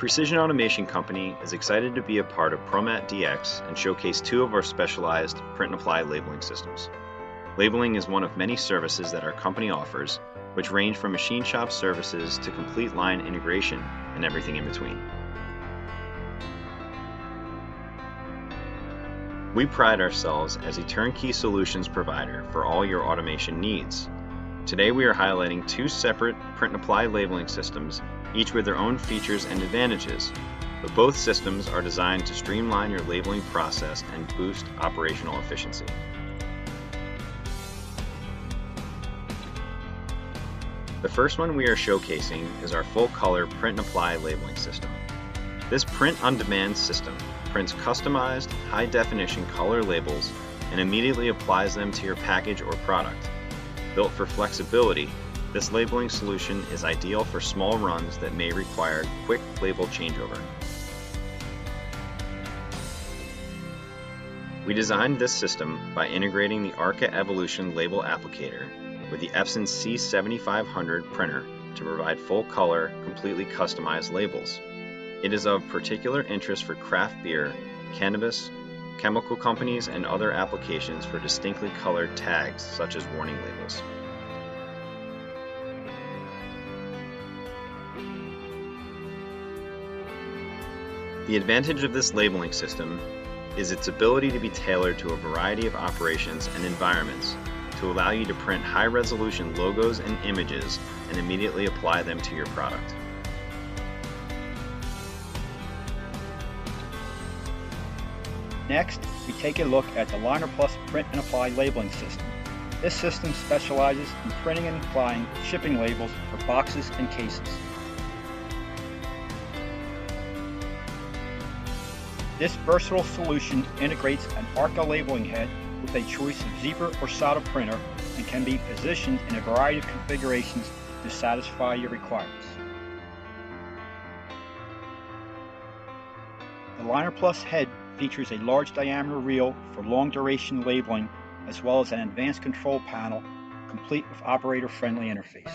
Precision Automation Company is excited to be a part of ProMat DX and showcase two of our specialized print and apply labeling systems. Labeling is one of many services that our company offers, which range from machine shop services to complete line integration and everything in between. We pride ourselves as a turnkey solutions provider for all your automation needs. Today we are highlighting two separate print and apply labeling systems, each with their own features and advantages, but both systems are designed to streamline your labeling process and boost operational efficiency. The first one we are showcasing is our full color print and apply labeling system. This print-on-demand system prints customized, high-definition color labels and immediately applies them to your package or product. Built for flexibility, this labeling solution is ideal for small runs that may require quick label changeover. We designed this system by integrating the Arca Evolution label applicator with the Epson C7500 Printer to provide full-color, completely customized labels. It is of particular interest for craft beer, cannabis, chemical companies, and other applications for distinctly colored tags such as warning labels. The advantage of this labeling system is its ability to be tailored to a variety of operations and environments to allow you to print high-resolution logos and images and immediately apply them to your product. Next, we take a look at the Liner Plus Print and Apply labeling system. This system specializes in printing and applying shipping labels for boxes and cases. This versatile solution integrates an Arca labeling head with a choice of zebra or solder printer and can be positioned in a variety of configurations to satisfy your requirements. The Liner Plus head features a large diameter reel for long duration labeling as well as an advanced control panel complete with operator-friendly interface.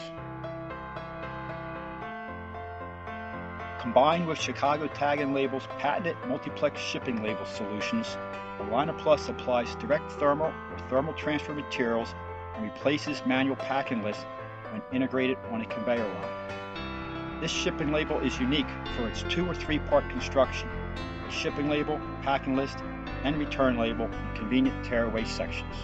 Combined with Chicago Tag & Label's patented multiplex shipping label solutions, the Liner Plus applies direct thermal or thermal transfer materials and replaces manual packing lists when integrated on a conveyor line. This shipping label is unique for its 2 or 3 part construction: a shipping label, packing list, and return label in convenient tearaway sections.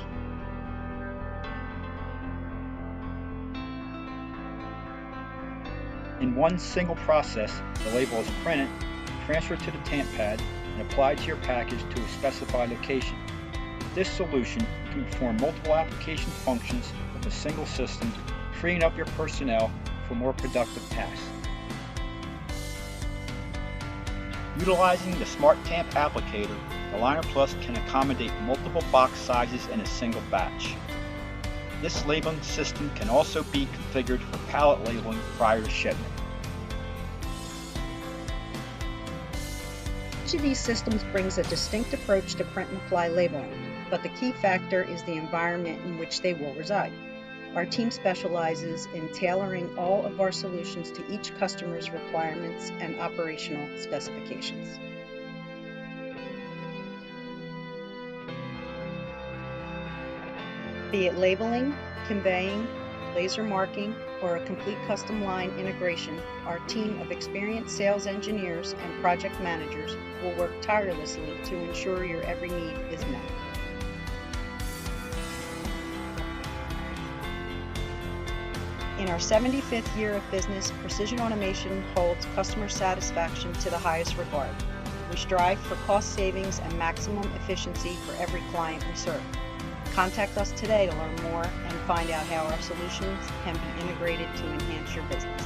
In one single process, the label is printed, transferred to the tamp pad, and applied to your package to a specified location. With this solution, you can perform multiple application functions with a single system, freeing up your personnel for more productive tasks. Utilizing the Smart Tamp applicator, the Liner Plus can accommodate multiple box sizes in a single batch. This labeling system can also be configured for pallet labeling prior to shipment. Each of these systems brings a distinct approach to print and apply labeling, but the key factor is the environment in which they will reside. Our team specializes in tailoring all of our solutions to each customer's requirements and operational specifications. Be it labeling, conveying, laser marking, or a complete custom line integration, our team of experienced sales engineers and project managers will work tirelessly to ensure your every need is met. In our 75th year of business, Precision Automation holds customer satisfaction to the highest regard. We strive for cost savings and maximum efficiency for every client we serve. Contact us today to learn more and find out how our solutions can be integrated to enhance your business.